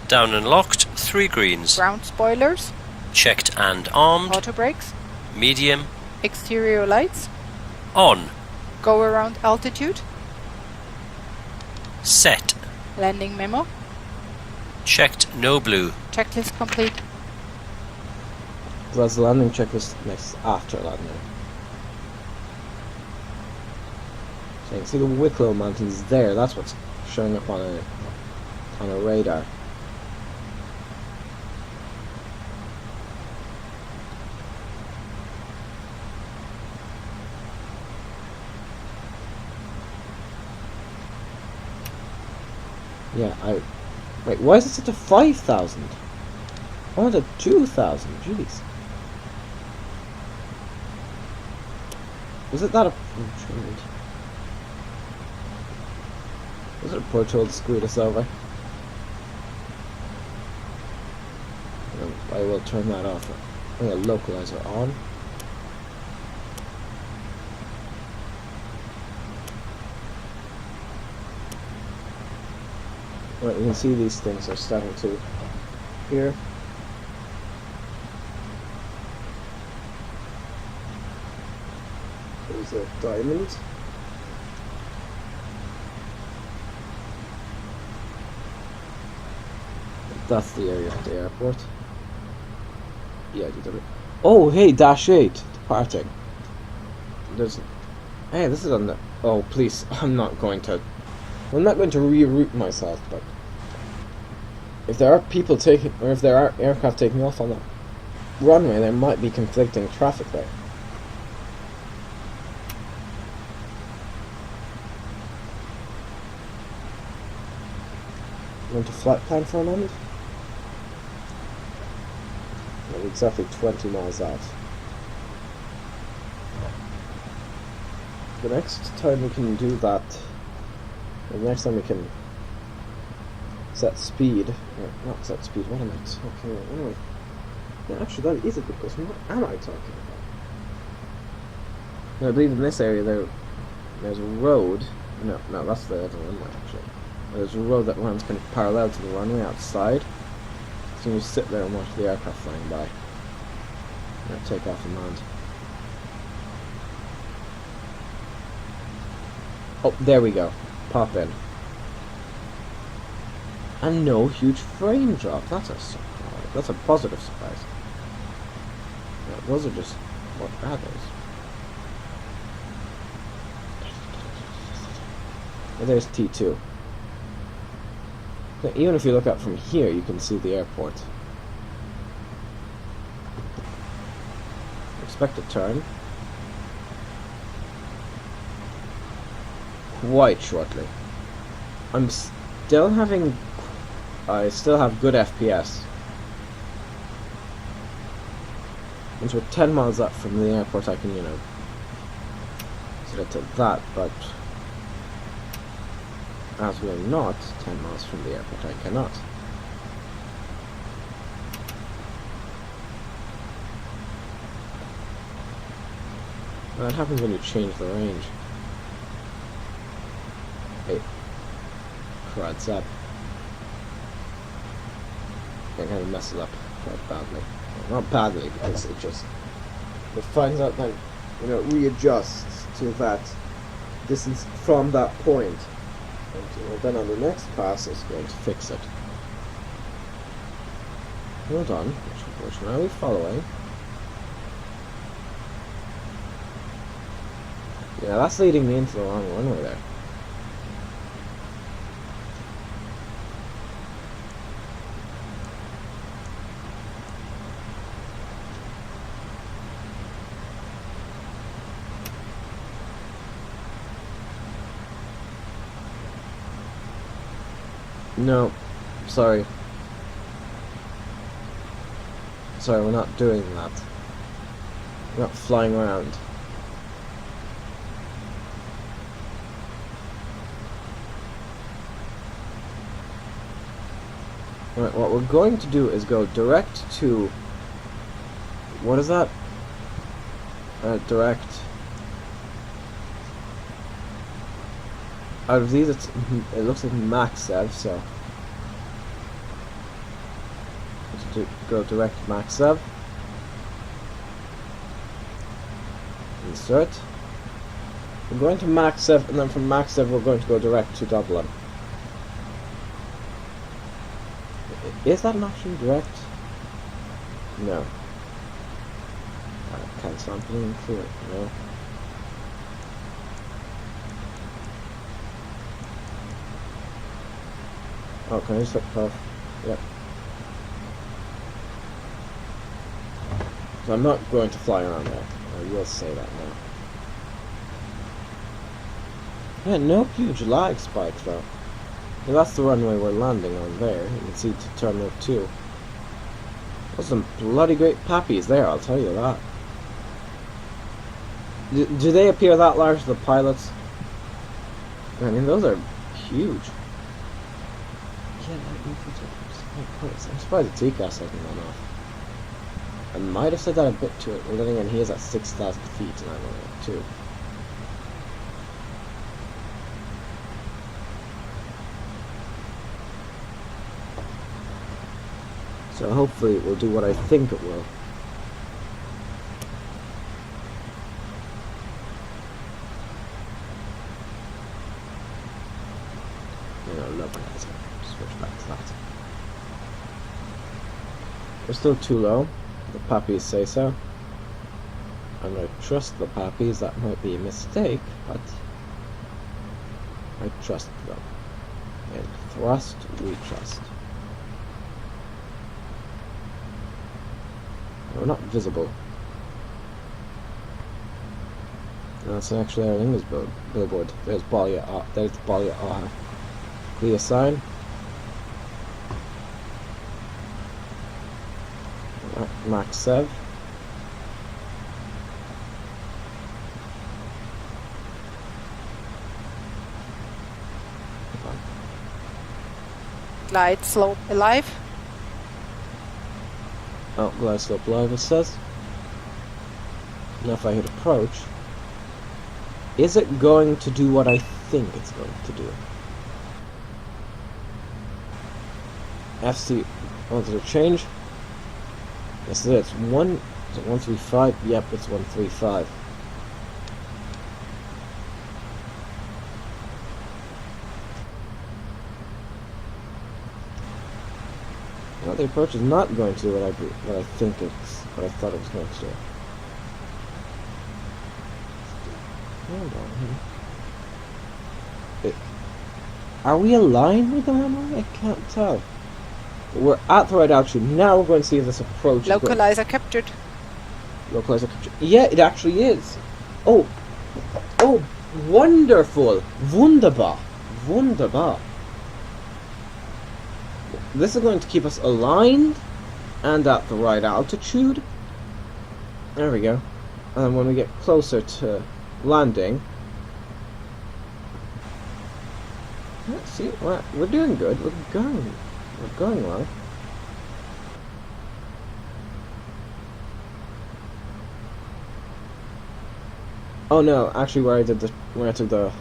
Down and locked, 3 greens. Ground spoilers. Checked and armed. Auto brakes. Medium. Exterior lights. On. Go around altitude. Set. Landing memo. Checked no blue. Checklist complete. That's the landing checklist next after landing. So you can see the Wicklow Mountains there. That's what's showing up on a radar. Yeah, wait, why is it set to 5,000? I wanted 2,000, jeez. Was it that a Was it a poor tool to screw us over? I will turn that off. I'm going to localizer on. Right, you can see these things are starting to here. There's a diamond. That's the area of the airport. Yeah, I did it. Oh, hey, Dash 8, departing. There's... Hey, this is on the... Oh, please, I'm not going to reroute myself, but... If there are people taking... Or if there are aircraft taking off on the runway, there might be conflicting traffic there. Went to flight plan for a moment. We're exactly 20 miles out. The next time we can do that, the next time we can set speed, or not set speed, what am I talking about? What am I? Yeah, actually that is a good question. What am I talking about? I believe in this area there's a road. No, that's the other runway actually. There's a road that runs kind of parallel to the runway outside. So you sit there and watch the aircraft flying by. And take off and land. Oh, there we go. Pop in. And no huge frame drop. That's a surprise. That's a positive surprise. Yeah, those are just what are those? Well, there's T2. Now, even if you look up from here, you can see the airport. Expect a turn. Quite shortly. I still have good FPS. Once we're 10 miles up from the airport, I can, set it to that, but as we're not 10 miles from the airport, I cannot. That happens when you change the range. Hey, crud's up. It kind of messes up quite badly. Well, not badly, because it finds out that, readjusts to that distance from that point. And then on the next pass, it's going to fix it. Hold on, which one are we following? Yeah, that's leading me into the wrong runway there. No, sorry. Sorry, we're not doing that. We're not flying around. Alright, what we're going to do is go direct to... What is that? Direct... Out of these, it looks like max sev, so... Let's go direct max sev. Insert. We're going to Maxev, and then from Maxev we're going to go direct to Dublin. Is that an option, direct? No. I can't sound being clear, no. Oh, can I just hit puff? Yep. So I'm not going to fly around there. I will say that now. Yeah, no huge lag spike though. Yeah, that's the runway we're landing on there. You can see to Terminal 2. Those some bloody great pappies there, I'll tell you that. Do they appear that large to the pilots? I mean, those are huge. Yeah, I'm surprised the TCAS hasn't gone off. I might have said that a bit too early. Then again, he is at 6,000 feet and I'm only at 2. So hopefully it will do what I think it will. Localizer. Switch back to that. We're still too low. The pappies say so. I'm going to trust the pappies. That might be a mistake, but I trust them. And thrust, we trust. We're not visible. That's actually our English billboard. There's Balia. There's Balia. Clear sign. Max Sev. Glide slope alive. Oh, glide slope live, it says. Now if I hit approach, is it going to do what I think it's going to do? FC, wanted to change? Yes, it is. Is it 135? Yep, it's 135. Well, the approach is not going to do what I think it's what I thought it was going to do. Hold on. Are we aligned with the memory? I can't tell. We're at the right altitude. Now we're going to see if this approach Localizer captured. Localizer captured. Yeah, it actually is. Oh, wonderful. Wunderbar. Wunderbar. This is going to keep us aligned and at the right altitude. There we go. And when we get closer to landing, let's see. We're doing good. We're going well. Oh no, actually where I took the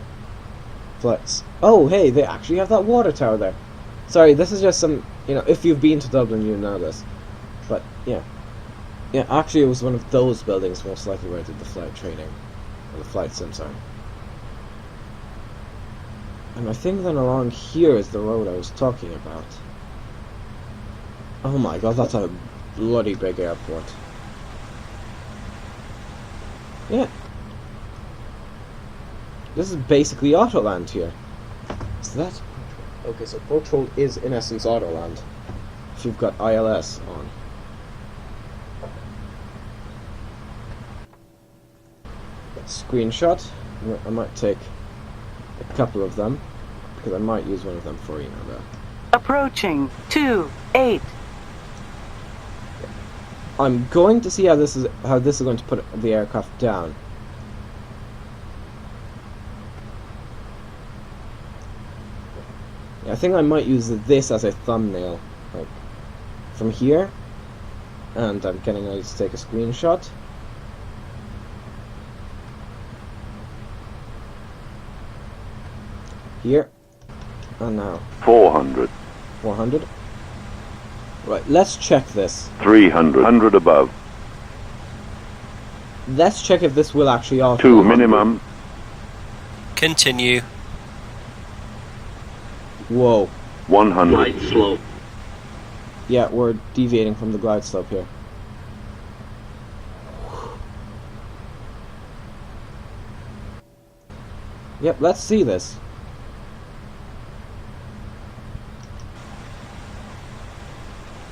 flights. Oh hey, they actually have that water tower there. Sorry, this is just some, if you've been to Dublin you know this. But yeah. Yeah, actually it was one of those buildings most likely where I did the flight training. Or the flight sim, sorry. And I think then along here is the road I was talking about. Oh my god, that's a bloody big airport. Yeah. This is basically Autoland here. Is that? Okay, so Control is in essence Autoland. If you've got ILS on. Screenshot. I might take a couple of them because I might use one of them for though. Approaching 28. I'm going to see how this is going to put the aircraft down. I think I might use this as a thumbnail, like from here, and I'm getting ready to take a screenshot. Here, and now 400. 400. Right, let's check this. 300. 100 above. Let's check if this will actually auto. 2 minimum. Continue. Whoa. 100. Right slope. Yeah, we're deviating from the glide slope here. Yep, let's see this.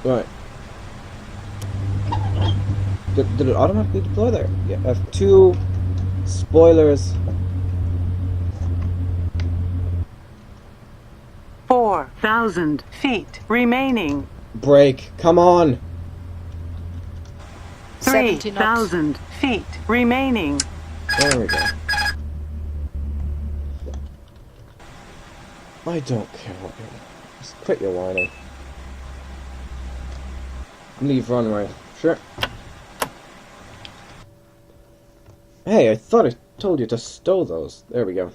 Right. Did it automatically deploy there? Yeah, F2, spoilers. 4,000 feet remaining. Brake, come on! 70 knots. 3,000 feet remaining. There we go. I don't care what you're doing. Just quit your whining. Leave runway. Sure. Hey, I thought I told you to stow those. There we go.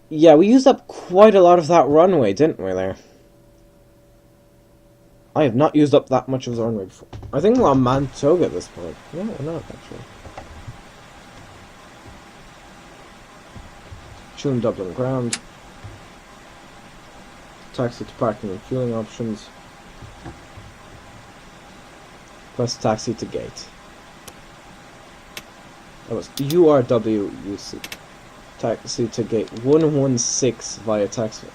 Yeah, we used up quite a lot of that runway, didn't we, there? I have not used up that much of the runway before. I think we're on Manitoga at this point. No, we're not, actually. Tune Dublin ground. Taxi to parking and fueling options. Press taxi to gate. That was URWUC. Taxi to gate 116 via taxi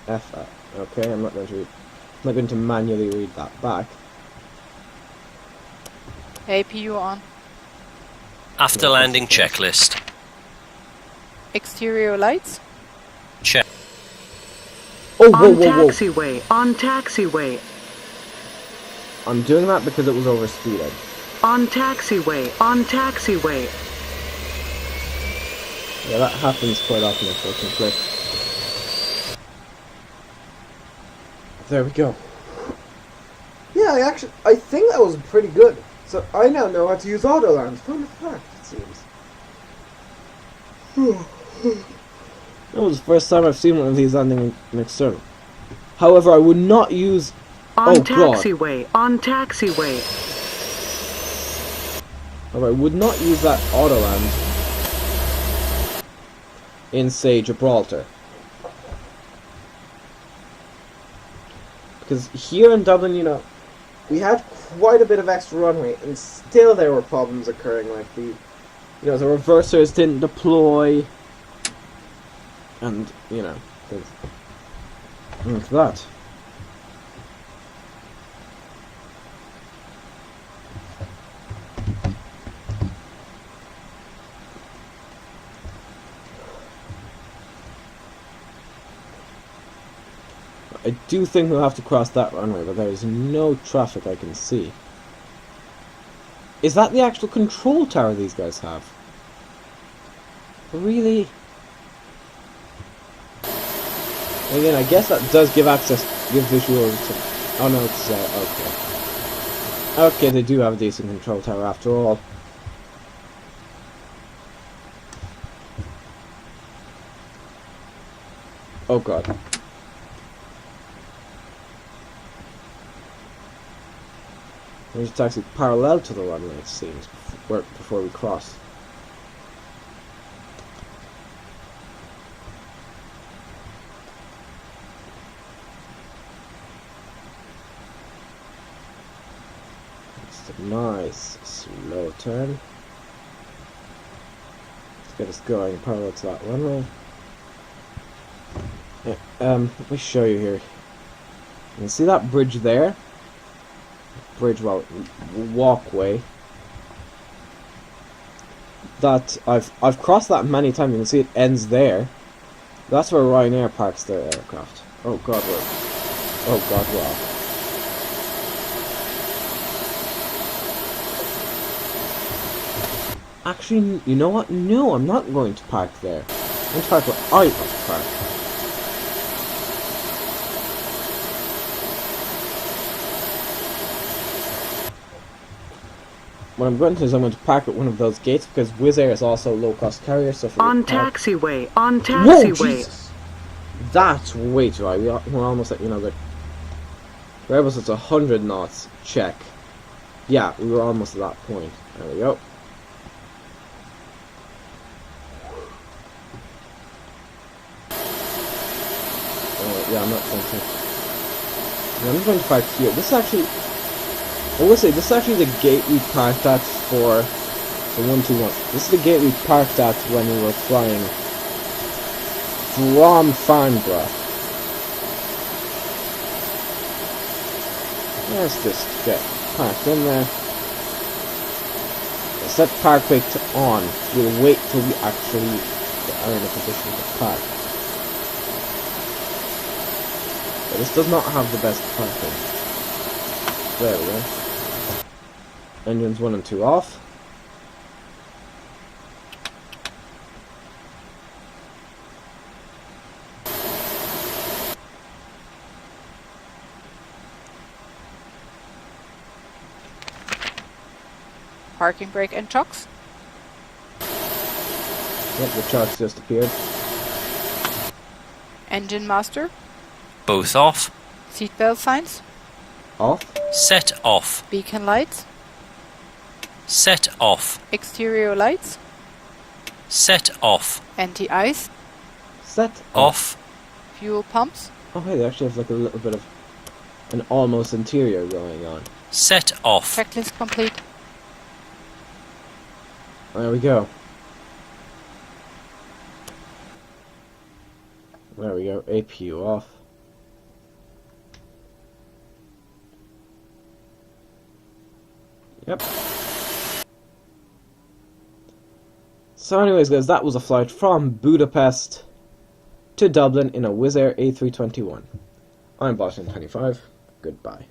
F. Okay, I'm not going to manually read that back. APU on. After landing checklist. Exterior lights. Check. Oh, whoa, On whoa, whoa! taxiway. On taxiway. I'm doing that because it was over speeding. On taxiway. On taxiway. Yeah, that happens quite often, unfortunately. There we go. Yeah, I think that was pretty good. So I now know how to use auto alarms. Fun fact, it seems. That was the first time I've seen one of these landing in external. However, I would not use. On Oh god! taxiway. On taxiway. However, I would not use that auto land in, say, Gibraltar. Because here in Dublin, you know, we had quite a bit of extra runway, and still there were problems occurring, like the reversers didn't deploy, and, you know, things like that. I do think we'll have to cross that runway, but there is no traffic I can see. Is that the actual control tower these guys have? Really? Again, I guess that does give visuals to... Oh no, it's... okay. Okay, they do have a decent control tower after all. Oh god. There's a taxi parallel to the runway, it seems, before we cross. It's a nice slow turn. Let's get us going parallel to that runway. Yeah, let me show you here. You can see that bridge there? Walkway. That I've crossed that many times. You can see it ends there. That's where Ryanair parks their aircraft. Oh god, we're off. Actually, you know what? No, I'm not going to park there. I'm going to park where I want to park. What I'm going to do is I'm going to park at one of those gates because Wizz Air is also a low-cost carrier. So on taxiway. On taxiway. Whoa, Jesus! That's way too high. We're almost at, good. Rebels, it's 100 knots. Check. Yeah, we were almost at that point. There we go. I'm not going to. I'm just going to park here. This is actually, I will say, this is actually the gate we parked at for the 121. This is the gate we parked at when we were flying from Farnborough. Let's just get parked in there. Set park brake to on. We'll wait till we actually are in a position to park. But this does not have the best parking. There we go. Engines 1 and 2 off. Parking brake and chocks. Yep, the chocks just appeared. Engine master. Both off. Seatbelt signs. Off. Set off. Beacon lights. Set off. Exterior lights. Set off. Anti-ice. Set Off. Fuel pumps. Oh hey, they actually have like a little bit of an almost interior going on. Set off. Checklist complete. There we go. There we go. APU off. Yep. So anyways guys, that was a flight from Budapest to Dublin in a Wizz Air A321. I'm Boston25. Goodbye.